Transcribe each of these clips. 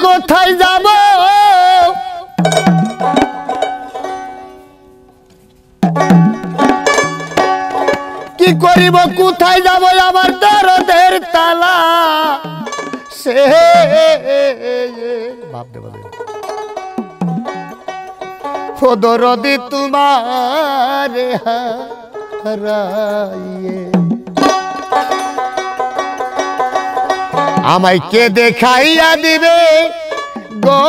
কোথায় যাব কি করিব কোথায় যাব আমার দরদের তালা সে বাপ দেব ও দরদি তোমার হারাইয়ে আমায় কে দেখাইয়া দিবে গো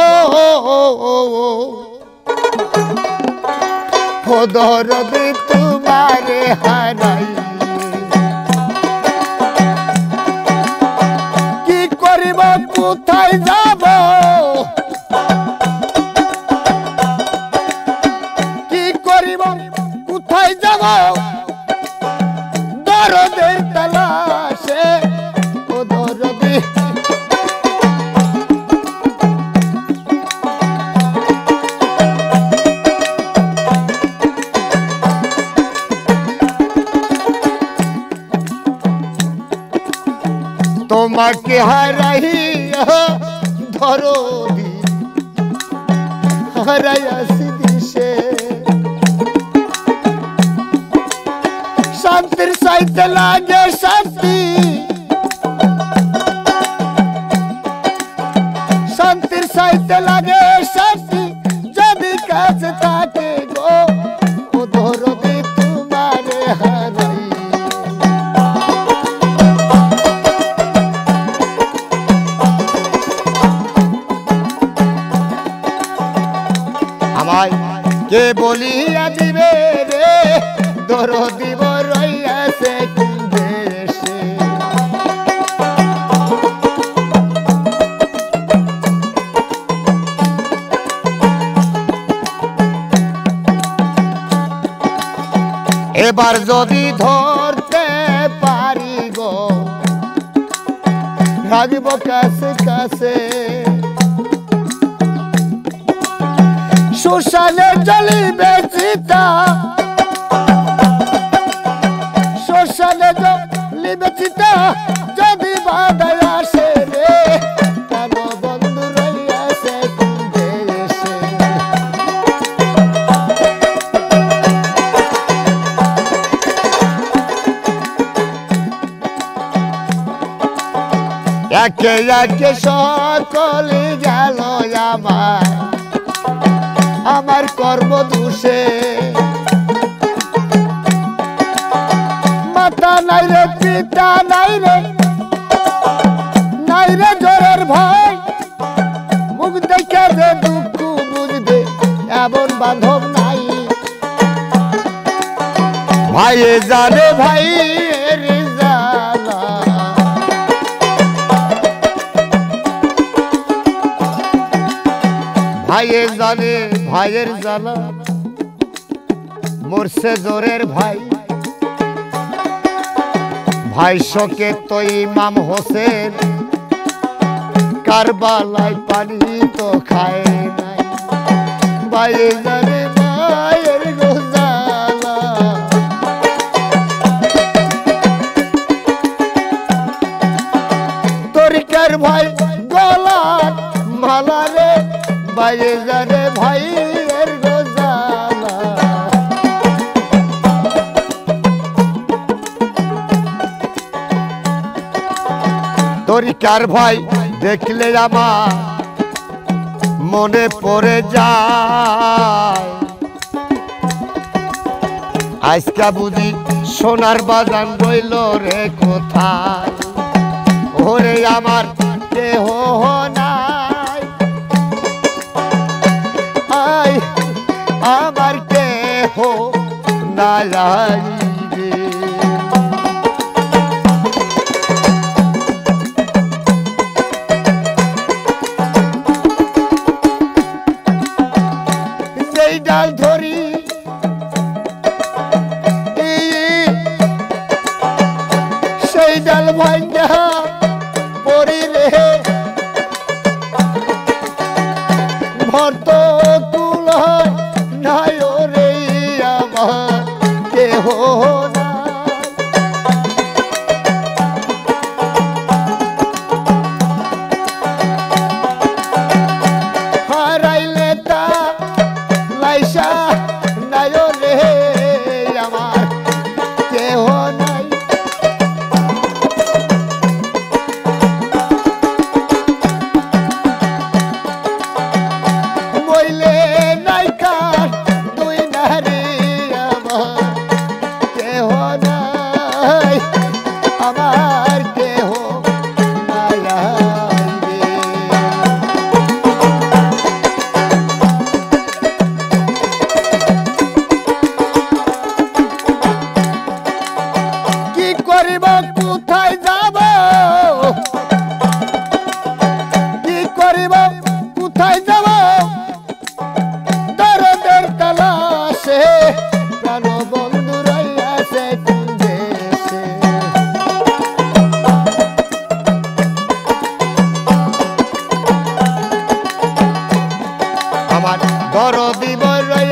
ও দরদি তোমার হারাইয়ে কি করিব কোথায় যাব কি করিব কোথায় যাব দরদের তালাশে ও দরদি তোমাকে হারাইয়া দরদি হারাইয়াছি দিশে শান্তির চাইতে লাগে শান্তি শান্তির চাইতে লাগে শান্তি যদি কাছে থাকে গো ও দরদি তোমারে হারাই আমায় কে বলিয়া দিবে রে দরদি রইয়াছে দেশে এবার যদি ধরতে পারি গো রাখব কাছে কাছে শ্মশানে জ্বলিবে চিতা শ্মশানে জ্বলিবে চিতা যদি বাধায় আসে রে কেন বন্ধু রইয়াছে দেশে একে একে সকলে গেল আমার কর্ম দোষে মাতা নাই রে পিতা নাই রে জোরের ভয় মুখ দেখে যে দুঃখ বুঝবে এমন বান্ধব নাই ভাইয়ে জানে ভাই ভাইয়ে জানে ভাইয়ের জ্বালা মরছে জোরের ভাই ভাই শোকে তো ইমাম হোসেন কারবালায় পানি তো খায় নাই ভাইয়ে জানে ভাইয়ের জ্বালা তরিকার ভাই গলার মালা রে ভাইয়ে জানে ভাইয়ের জ্বালা তরিকার ভাই দেখলে আমার মনে পড়ে যায় আজকা বুঝি সোনার বাগান রইল রে কোথায় ওরে আমার দেহ নাই আমার দেহ নাই রে যেই ডাল ধরি সেই ডাল ভাঙ্গা পড়ি রে ভর্ত কুল নাই রে আমার কেহ দরদি বড়